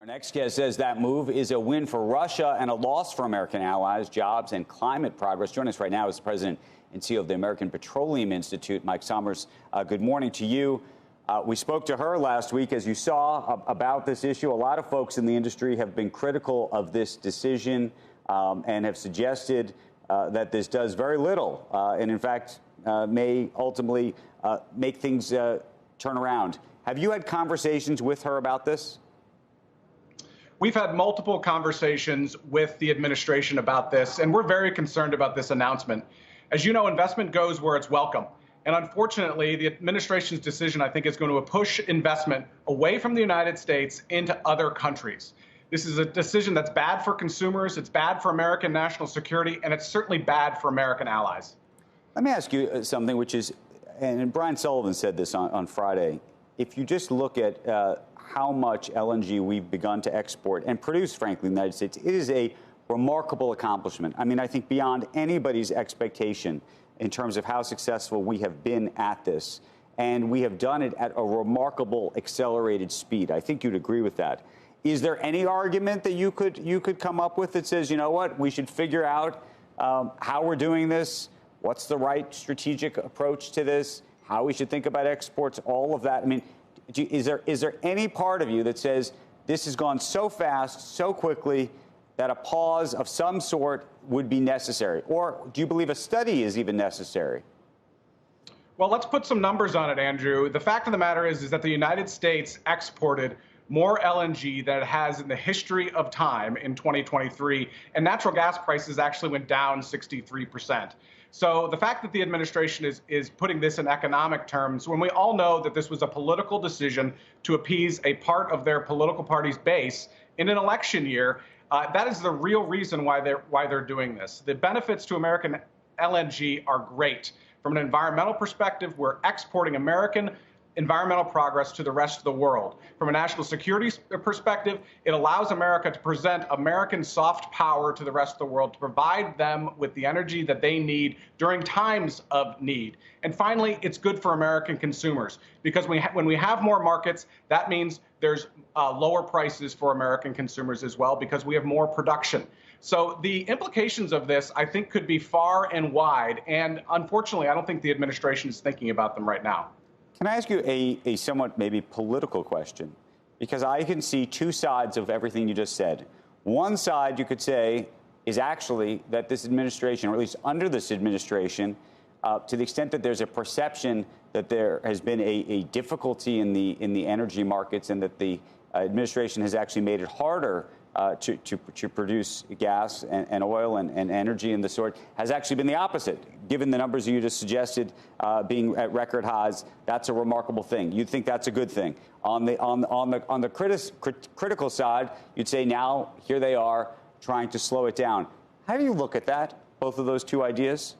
Our next guest says that move is a win for Russia and a loss for American allies, jobs, and climate progress. Joining us right now is the president and CEO of the American Petroleum Institute, Mike Sommers. Good morning to you. We spoke to her last week, as you saw, about this issue. A lot of folks in the industry have been critical of this decision and have suggested that this does very little and, in fact, may ultimately make things turn around. Have you had conversations with her about this? We've had multiple conversations with the administration about this, and we're very concerned about this announcement. As you know, investment goes where it's welcome. And unfortunately, the administration's decision, I think, is going to push investment away from the United States into other countries. This is a decision that's bad for consumers, it's bad for American national security, and it's certainly bad for American allies. Let me ask you something, which is, and Brian Sullivan said this on Friday, if you just look at how much LNG we've begun to export and produce, frankly, in the United States, it is a remarkable accomplishment. I mean, I think beyond anybody's expectation in terms of how successful we have been at this. And we have done it at a remarkable accelerated speed. I think you'd agree with that. Is there any argument that you could come up with that says, you know what, we should figure out how we're doing this, what's the right strategic approach to this, how we should think about exports, all of that? I mean, is there any part of you that says this has gone so fast, so quickly, that a pause of some sort would be necessary? Or do you believe a study is even necessary? Well, let's put some numbers on it, Andrew. The fact of the matter is that the United States exported more LNG than it has in the history of time in 2023, and natural gas prices actually went down 63%. So the fact that the administration is putting this in economic terms, when we all know that this was a political decision to appease a part of their political party's base in an election year, that is the real reason why they're doing this. The benefits to American LNG are great. From an environmental perspective, we're exporting American environmental progress to the rest of the world. From a national security perspective, it allows America to present American soft power to the rest of the world, to provide them with the energy that they need during times of need. And finally, it's good for American consumers, because when we have more markets, that means there's lower prices for American consumers as well, because we have more production. So the implications of this, I think, could be far and wide. And unfortunately, I don't think the administration is thinking about them right now. Can I ask you a somewhat maybe political question? Because I can see two sides of everything you just said. One side, you could say, is actually that this administration, or at least under this administration, to the extent that there's a perception that there has been a difficulty in the energy markets, and that the administration has actually made it harder to produce gas and oil and energy and the sort, has actually been the opposite. Given the numbers you just suggested being at record highs, that's a remarkable thing. You'd think that's a good thing. On the critical side, you'd say now here they are trying to slow it down. How do you look at that, both of those two ideas?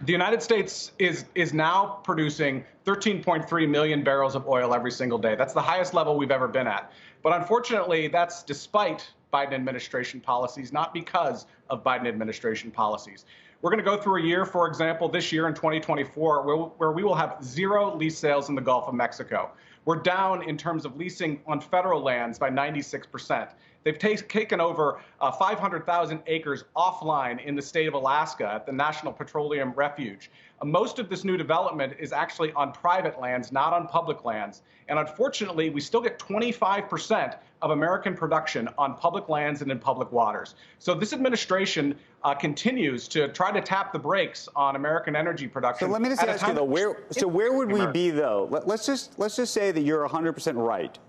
The United States is now producing 13.3 million barrels of oil every single day. That's the highest level we've ever been at. But unfortunately, that's despite Biden administration policies, not because of Biden administration policies. We're going to go through a year, for example, this year in 2024, where we will have zero lease sales in the Gulf of Mexico. We're down in terms of leasing on federal lands by 96%. They've taken over 500,000 acres offline in the state of Alaska at the National Petroleum Refuge. Most of this new development is actually on private lands, not on public lands. And unfortunately, we still get 25% of American production on public lands and in public waters. So this administration continues to try to tap the brakes on American energy production. So let me just ask you, though, where would we be, though? Let's just say that you're 100% right.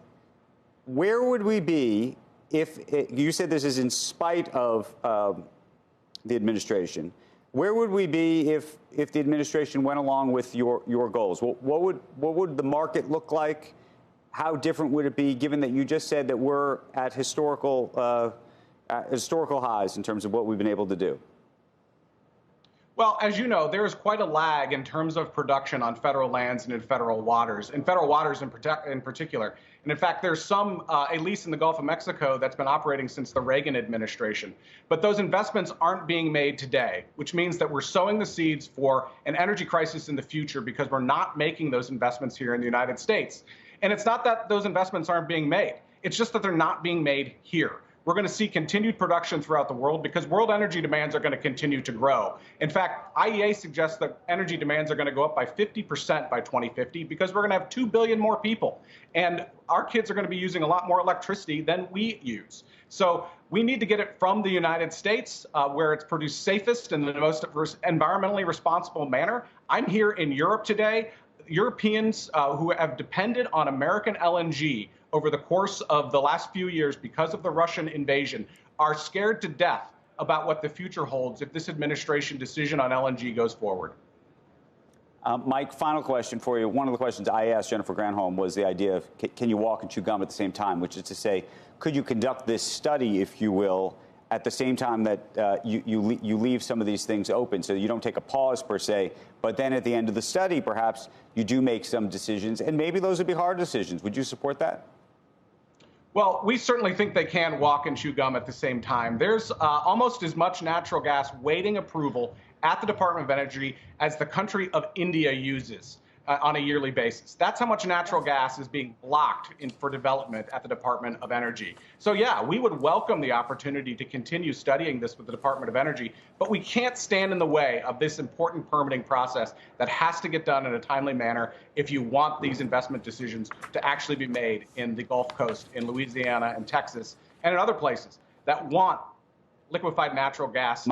Where would we be if you said this is in spite of the administration? Where would we be if the administration went along with your goals? What would the market look like? How different would it be, given that you just said that we're at historical highs in terms of what we've been able to do? Well, as you know, there is quite a lag in terms of production on federal lands and in federal waters in particular. And in fact, there's some, at least in the Gulf of Mexico, that's been operating since the Reagan administration. But those investments aren't being made today, which means that we're sowing the seeds for an energy crisis in the future because we're not making those investments here in the United States. And it's not that those investments aren't being made. It's just that they're not being made here. We're going to see continued production throughout the world because world energy demands are going to continue to grow. In fact, IEA suggests that energy demands are going to go up by 50% by 2050 because we're going to have 2 billion more people. And our kids are going to be using a lot more electricity than we use. So we need to get it from the United States, where it's produced safest and in the most environmentally responsible manner. I'm here in Europe today. Europeans who have depended on American LNG over the course of the last few years because of the Russian invasion are scared to death about what the future holds if this administration decision on LNG goes forward. Mike, final question for you. One of the questions I asked Jennifer Granholm was the idea of can you walk and chew gum at the same time, which is to say, could you conduct this study, if you will, at the same time that you leave some of these things open, so you don't take a pause per se, but then at the end of the study, perhaps you do make some decisions, and maybe those would be hard decisions. Would you support that? Well, we certainly think they can walk and chew gum at the same time. There's almost as much natural gas waiting approval at the Department of Energy as the country of India uses on a yearly basis. That's how much natural gas is being blocked for development at the Department of Energy. So yeah, we would welcome the opportunity to continue studying this with the Department of Energy, but we can't stand in the way of this important permitting process that has to get done in a timely manner if you want these investment decisions to actually be made in the Gulf Coast, in Louisiana and Texas, and in other places that want liquefied natural gas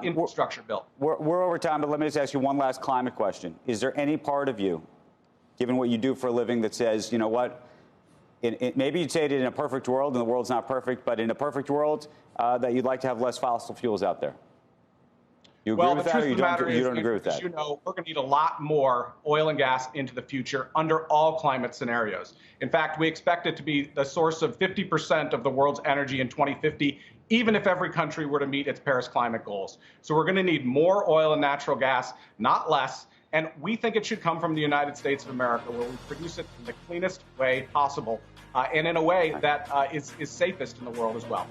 infrastructure built. We're over time, but let me just ask you one last climate question. Is there any part of you, given what you do for a living, that says, you know what, maybe you'd say it in a perfect world, and the world's not perfect, but in a perfect world, that you'd like to have less fossil fuels out there? You agree with that, or you don't agree with that? As you know, we're going to need a lot more oil and gas into the future under all climate scenarios. In fact, we expect it to be the source of 50% of the world's energy in 2050, even if every country were to meet its Paris climate goals. So we're going to need more oil and natural gas, not less. And we think it should come from the United States of America, where we produce it in the cleanest way possible and in a way that is safest in the world as well.